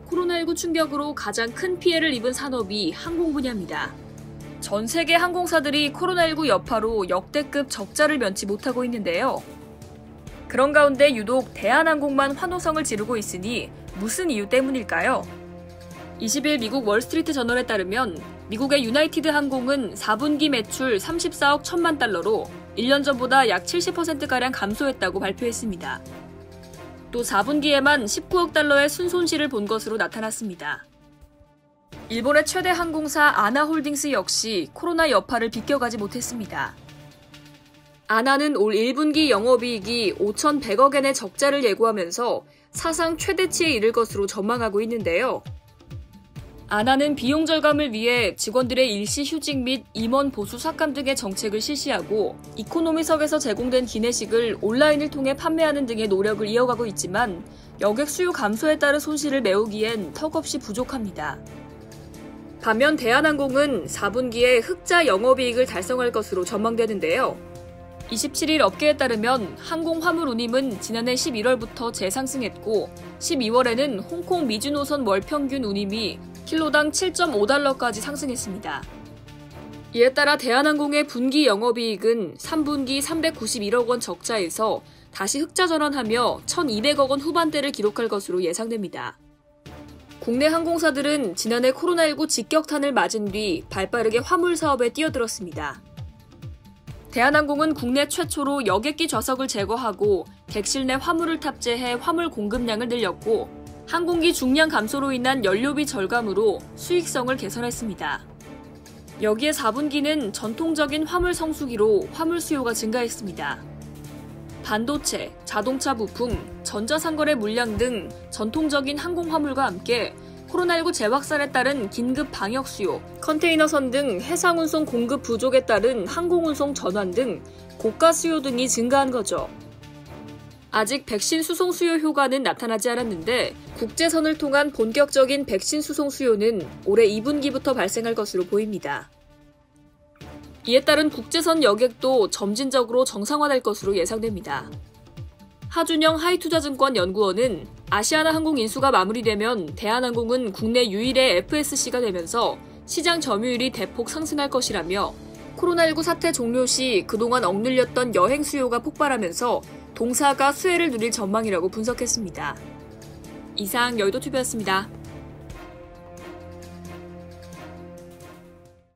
코로나19 충격으로 가장 큰 피해를 입은 산업이 항공 분야입니다. 전 세계 항공사들이 코로나19 여파로 역대급 적자를 면치 못하고 있는데요. 그런 가운데 유독 대한항공만 환호성을 지르고 있으니 무슨 이유 때문일까요? 20일 미국 월스트리트 저널에 따르면 미국의 유나이티드 항공은 4분기 매출 34억 1천만 달러로 1년 전보다 약 70%가량 감소했다고 발표했습니다. 또 4분기에만 19억 달러의 순손실을 본 것으로 나타났습니다. 일본의 최대 항공사 아나홀딩스 역시 코로나 여파를 비껴가지 못했습니다. 아나는 올 1분기 영업이익이 5,100억엔의 적자를 예고하면서 사상 최대치에 이를 것으로 전망하고 있는데요. 아나는 비용 절감을 위해 직원들의 일시 휴직 및 임원 보수 삭감 등의 정책을 실시하고 이코노미석에서 제공된 기내식을 온라인을 통해 판매하는 등의 노력을 이어가고 있지만 여객 수요 감소에 따른 손실을 메우기엔 턱없이 부족합니다. 반면 대한항공은 4분기에 흑자 영업이익을 달성할 것으로 전망되는데요. 27일 업계에 따르면 항공 화물 운임은 지난해 11월부터 재상승했고 12월에는 홍콩 미주 노선 월 평균 운임이 킬로당 7.5달러까지 상승했습니다. 이에 따라 대한항공의 분기 영업이익은 3분기 391억 원 적자에서 다시 흑자 전환하며 1,200억 원 후반대를 기록할 것으로 예상됩니다. 국내 항공사들은 지난해 코로나19 직격탄을 맞은 뒤 발빠르게 화물 사업에 뛰어들었습니다. 대한항공은 국내 최초로 여객기 좌석을 제거하고 객실 내 화물을 탑재해 화물 공급량을 늘렸고 항공기 중량 감소로 인한 연료비 절감으로 수익성을 개선했습니다. 여기에 4분기는 전통적인 화물 성수기로 화물 수요가 증가했습니다. 반도체, 자동차 부품, 전자상거래 물량 등 전통적인 항공 화물과 함께 코로나19 재확산에 따른 긴급 방역 수요, 컨테이너선 등 해상운송 공급 부족에 따른 항공운송 전환 등 고가 수요 등이 증가한 거죠. 아직 백신 수송 수요 효과는 나타나지 않았는데 국제선을 통한 본격적인 백신 수송 수요는 올해 2분기부터 발생할 것으로 보입니다. 이에 따른 국제선 여객도 점진적으로 정상화될 것으로 예상됩니다. 하준영 하이투자증권 연구원은 아시아나항공 인수가 마무리되면 대한항공은 국내 유일의 FSC가 되면서 시장 점유율이 대폭 상승할 것이라며 코로나19 사태 종료 시 그동안 억눌렸던 여행 수요가 폭발하면서 동사가 수혜를 누릴 전망이라고 분석했습니다. 이상 여의도TV였습니다.